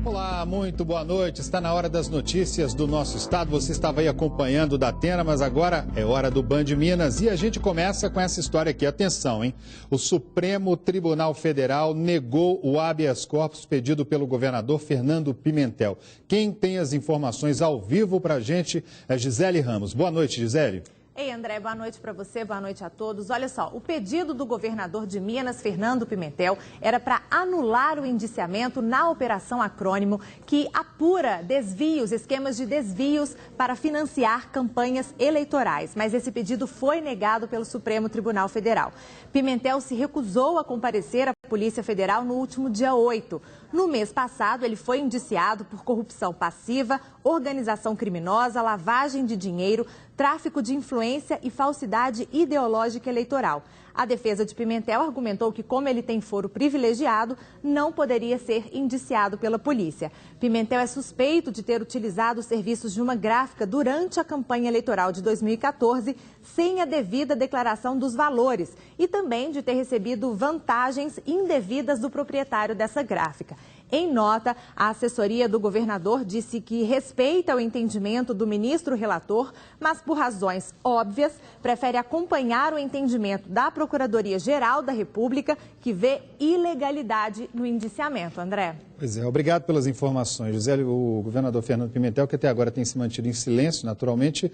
Olá, muito boa noite. Está na hora das notícias do nosso estado. Você estava aí acompanhando o Datena, mas agora é hora do Band Minas. E a gente começa com essa história aqui. Atenção, hein? O Supremo Tribunal Federal negou o habeas corpus pedido pelo governador Fernando Pimentel. Quem tem as informações ao vivo para a gente é Gisele Ramos. Boa noite, Gisele. Ei, André, boa noite para você, boa noite a todos. Olha só, o pedido do governador de Minas, Fernando Pimentel, era para anular o indiciamento na Operação Acrônimo, que apura desvios, esquemas de desvios para financiar campanhas eleitorais. Mas esse pedido foi negado pelo Supremo Tribunal Federal. Pimentel se recusou a comparecer à Polícia Federal no último dia 8. No mês passado, ele foi indiciado por corrupção passiva, organização criminosa, lavagem de dinheiro, tráfico de influência e falsidade ideológica eleitoral. A defesa de Pimentel argumentou que, como ele tem foro privilegiado, não poderia ser indiciado pela polícia. Pimentel é suspeito de ter utilizado os serviços de uma gráfica durante a campanha eleitoral de 2014, sem a devida declaração dos valores, e também de ter recebido vantagens indevidas do proprietário dessa gráfica. Em nota, a assessoria do governador disse que respeita o entendimento do ministro relator, mas por razões óbvias, prefere acompanhar o entendimento da Procuradoria-Geral da República, que vê ilegalidade no indiciamento. André. Pois é, obrigado pelas informações, Gisele. O governador Fernando Pimentel, que até agora tem se mantido em silêncio, naturalmente,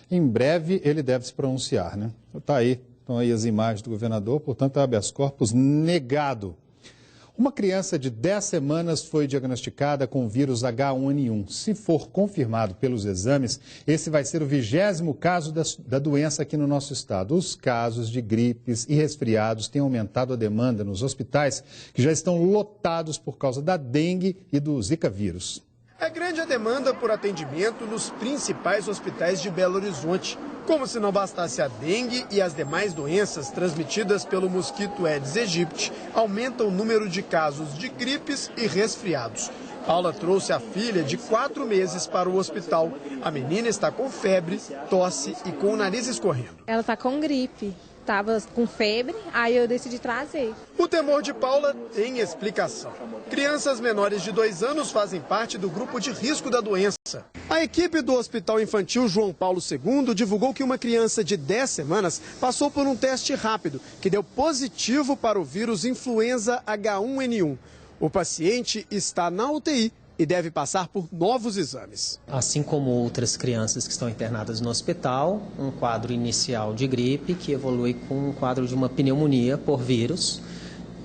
em breve ele deve se pronunciar, né? Estão aí as imagens do governador, portanto, habeas corpus negado. Uma criança de 10 semanas foi diagnosticada com o vírus H1N1. Se for confirmado pelos exames, esse vai ser o 20º caso da doença aqui no nosso estado. Os casos de gripes e resfriados têm aumentado a demanda nos hospitais, que já estão lotados por causa da dengue e do Zika vírus. É grande a demanda por atendimento nos principais hospitais de Belo Horizonte. Como se não bastasse a dengue e as demais doenças transmitidas pelo mosquito Aedes aegypti, aumenta o número de casos de gripes e resfriados. Paula trouxe a filha de 4 meses para o hospital. A menina está com febre, tosse e com o nariz escorrendo. Ela está com gripe. Estava com febre, aí eu decidi trazer. O temor de Paula tem explicação. Crianças menores de 2 anos fazem parte do grupo de risco da doença. A equipe do Hospital Infantil João Paulo II divulgou que uma criança de 10 semanas passou por um teste rápido, que deu positivo para o vírus influenza H1N1. O paciente está na UTI e deve passar por novos exames. Assim como outras crianças que estão internadas no hospital, um quadro inicial de gripe que evolui com um quadro de uma pneumonia por vírus.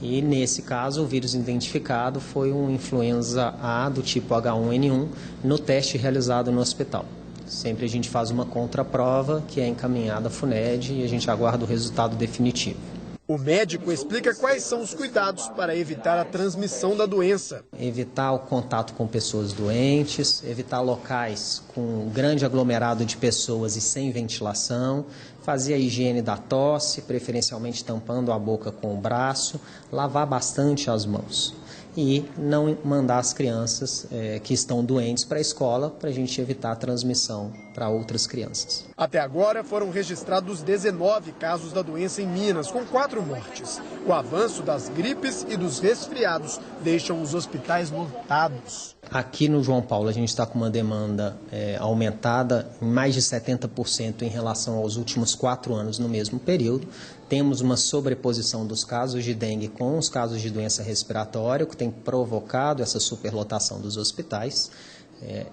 E nesse caso, o vírus identificado foi um influenza A do tipo H1N1 no teste realizado no hospital. Sempre a gente faz uma contraprova que é encaminhada à FUNED e a gente aguarda o resultado definitivo. O médico explica quais são os cuidados para evitar a transmissão da doença. Evitar o contato com pessoas doentes, evitar locais com grande aglomerado de pessoas e sem ventilação, fazer a higiene da tosse, preferencialmente tampando a boca com o braço, lavar bastante as mãos e não mandar as crianças que estão doentes para a escola para a gente evitar a transmissão para outras crianças. Até agora foram registrados 19 casos da doença em Minas, com 4 mortes. O avanço das gripes e dos resfriados deixam os hospitais lotados. Aqui no João Paulo a gente está com uma demanda aumentada em mais de 70% em relação aos últimos 4 anos no mesmo período. Temos uma sobreposição dos casos de dengue com os casos de doença respiratória, o que tem provocado essa superlotação dos hospitais.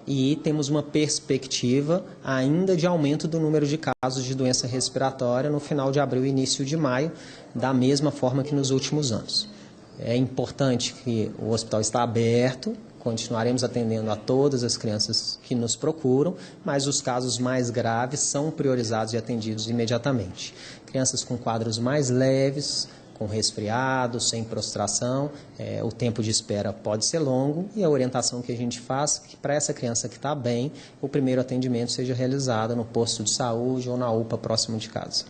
E temos uma perspectiva ainda de aumento do número de casos de doença respiratória no final de abril e início de maio, da mesma forma que nos últimos anos. É importante que o hospital está aberto, continuaremos atendendo a todas as crianças que nos procuram, mas os casos mais graves são priorizados e atendidos imediatamente. Crianças com quadros mais leves, com resfriado, sem prostração, o tempo de espera pode ser longo e a orientação que a gente faz é que para essa criança que está bem, o primeiro atendimento seja realizado no posto de saúde ou na UPA próximo de casa.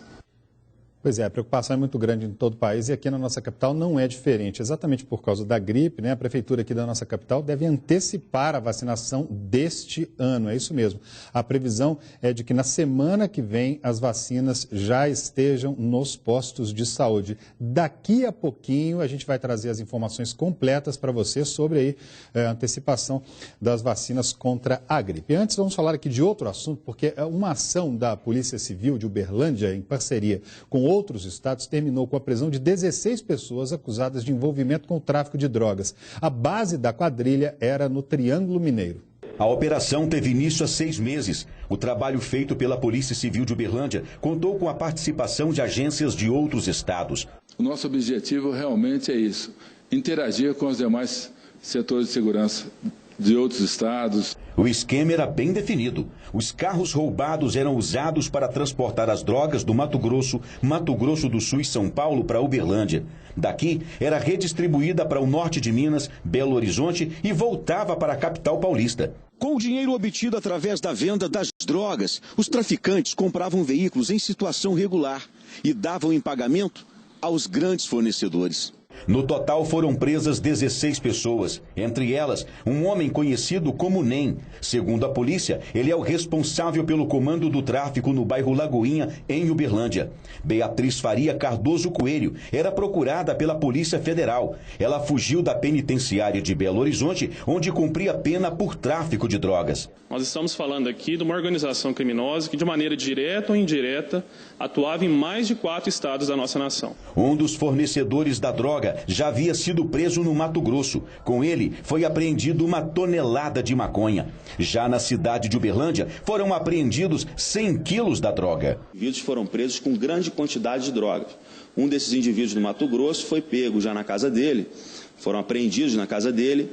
Pois é, a preocupação é muito grande em todo o país e aqui na nossa capital não é diferente. Exatamente por causa da gripe, né? A prefeitura aqui da nossa capital deve antecipar a vacinação deste ano. É isso mesmo. A previsão é de que na semana que vem as vacinas já estejam nos postos de saúde. Daqui a pouquinho a gente vai trazer as informações completas para você sobre aí, a antecipação das vacinas contra a gripe. Antes vamos falar aqui de outro assunto, porque uma ação da Polícia Civil de Uberlândia, em parceria com outros estados, terminou com a prisão de 16 pessoas acusadas de envolvimento com o tráfico de drogas. A base da quadrilha era no Triângulo Mineiro. A operação teve início há 6 meses. O trabalho feito pela Polícia Civil de Uberlândia contou com a participação de agências de outros estados. O nosso objetivo realmente é isso, interagir com os demais setores de segurança de outros estados. O esquema era bem definido. Os carros roubados eram usados para transportar as drogas do Mato Grosso do Sul e São Paulo para Uberlândia. Daqui, era redistribuída para o norte de Minas, Belo Horizonte e voltava para a capital paulista. Com o dinheiro obtido através da venda das drogas, os traficantes compravam veículos em situação regular e davam em pagamento aos grandes fornecedores. No total foram presas 16 pessoas, entre elas um homem conhecido como NEM. Segundo a polícia, ele é o responsável pelo comando do tráfico no bairro Lagoinha, em Uberlândia. Beatriz Faria Cardoso Coelho era procurada pela Polícia Federal. Ela fugiu da penitenciária de Belo Horizonte, onde cumpria pena por tráfico de drogas. Nós estamos falando aqui de uma organização criminosa que, de maneira direta ou indireta, atuava em mais de 4 estados da nossa nação. Um dos fornecedores da droga já havia sido preso no Mato Grosso. Com ele, foi apreendido 1 tonelada de maconha. Já na cidade de Uberlândia, foram apreendidos 100 quilos da droga. Indivíduos foram presos com grande quantidade de drogas. Um desses indivíduos no Mato Grosso foi pego já na casa dele. Foram apreendidos na casa dele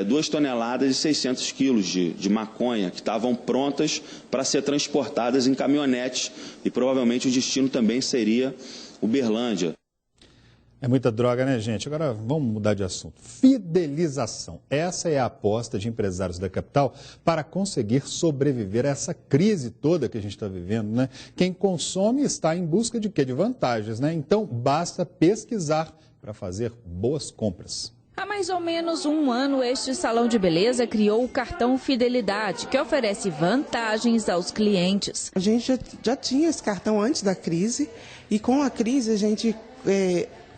2 toneladas e 600 quilos de maconha que estavam prontas para ser transportadas em caminhonetes e provavelmente o destino também seria Uberlândia. É muita droga, né, gente? Agora vamos mudar de assunto. Fidelização. Essa é a aposta de empresários da capital para conseguir sobreviver a essa crise toda que a gente está vivendo, né? Quem consome está em busca de quê? De vantagens, né? Então basta pesquisar para fazer boas compras. Há mais ou menos 1 ano, este salão de beleza criou o cartão Fidelidade, que oferece vantagens aos clientes. A gente já tinha esse cartão antes da crise e com a crise a gente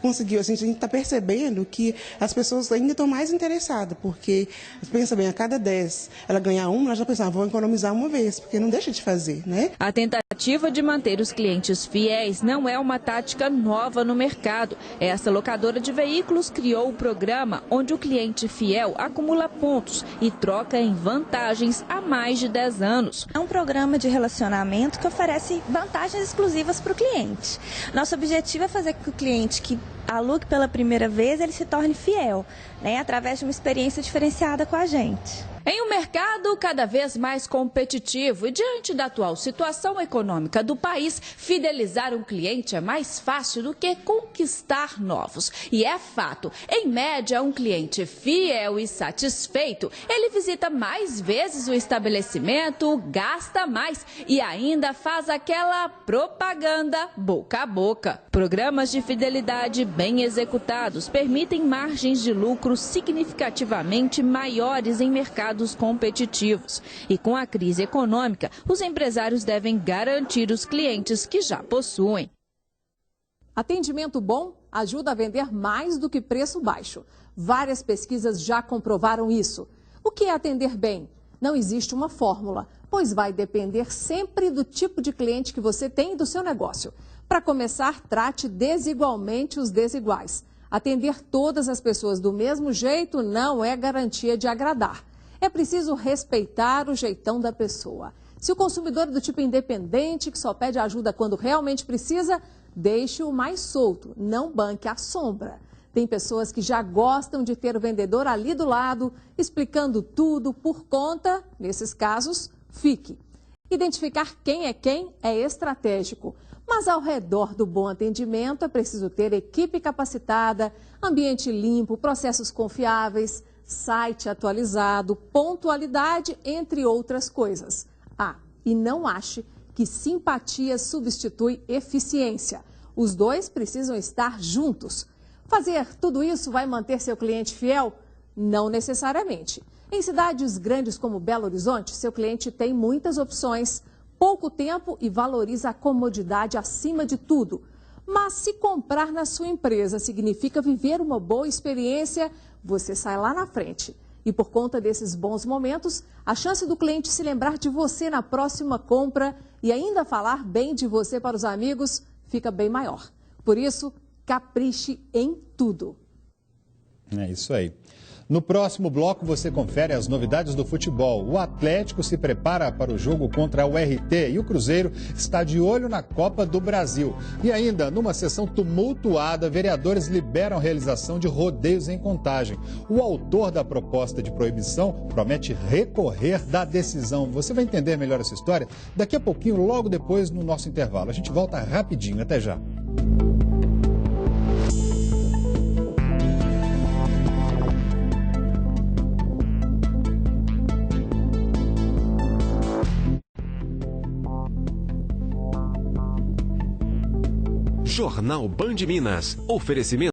conseguiu, a gente está percebendo que as pessoas ainda estão mais interessadas, porque, pensa bem, a cada 10 ela ganhar uma, ela já pensa, vou economizar uma vez, porque não deixa de fazer, né? A tentativa de manter os clientes fiéis não é uma tática nova no mercado. Essa locadora de veículos criou o programa onde o cliente fiel acumula pontos e troca em vantagens há mais de 10 anos. É um programa de relacionamento que oferece vantagens exclusivas para o cliente. Nosso objetivo é fazer com que o cliente que alugue pela primeira vez, ele se torne fiel, né, através de uma experiência diferenciada com a gente. Em um mercado cada vez mais competitivo e diante da atual situação econômica do país, fidelizar um cliente é mais fácil do que conquistar novos. E é fato, em média, um cliente fiel e satisfeito, ele visita mais vezes o estabelecimento, gasta mais e ainda faz aquela propaganda boca a boca. Programas de fidelidade bem executados permitem margens de lucro significativamente maiores em mercados competitivos. E com a crise econômica, os empresários devem garantir os clientes que já possuem. Atendimento bom ajuda a vender mais do que preço baixo. Várias pesquisas já comprovaram isso. O que é atender bem? Não existe uma fórmula, pois vai depender sempre do tipo de cliente que você tem e do seu negócio. Para começar, trate desigualmente os desiguais. Atender todas as pessoas do mesmo jeito não é garantia de agradar. É preciso respeitar o jeitão da pessoa. Se o consumidor é do tipo independente, que só pede ajuda quando realmente precisa, deixe-o mais solto, não banque à sombra. Tem pessoas que já gostam de ter o vendedor ali do lado, explicando tudo por conta. Nesses casos, fique. Identificar quem é estratégico. Mas ao redor do bom atendimento é preciso ter equipe capacitada, ambiente limpo, processos confiáveis, site atualizado, pontualidade, entre outras coisas. E não ache que simpatia substitui eficiência. Os dois precisam estar juntos. Fazer tudo isso vai manter seu cliente fiel? Não necessariamente. Em cidades grandes como Belo Horizonte, seu cliente tem muitas opções, pouco tempo e valoriza a comodidade acima de tudo. Mas se comprar na sua empresa significa viver uma boa experiência, você sai lá na frente. E por conta desses bons momentos, a chance do cliente se lembrar de você na próxima compra e ainda falar bem de você para os amigos fica bem maior. Por isso, capriche em tudo. É isso aí. No próximo bloco você confere as novidades do futebol. O Atlético se prepara para o jogo contra o RT e o Cruzeiro está de olho na Copa do Brasil. E ainda, numa sessão tumultuada, vereadores liberam a realização de rodeios em Contagem. O autor da proposta de proibição promete recorrer da decisão. Você vai entender melhor essa história daqui a pouquinho, logo depois no nosso intervalo. A gente volta rapidinho. Até já. Jornal Band Minas. Oferecimento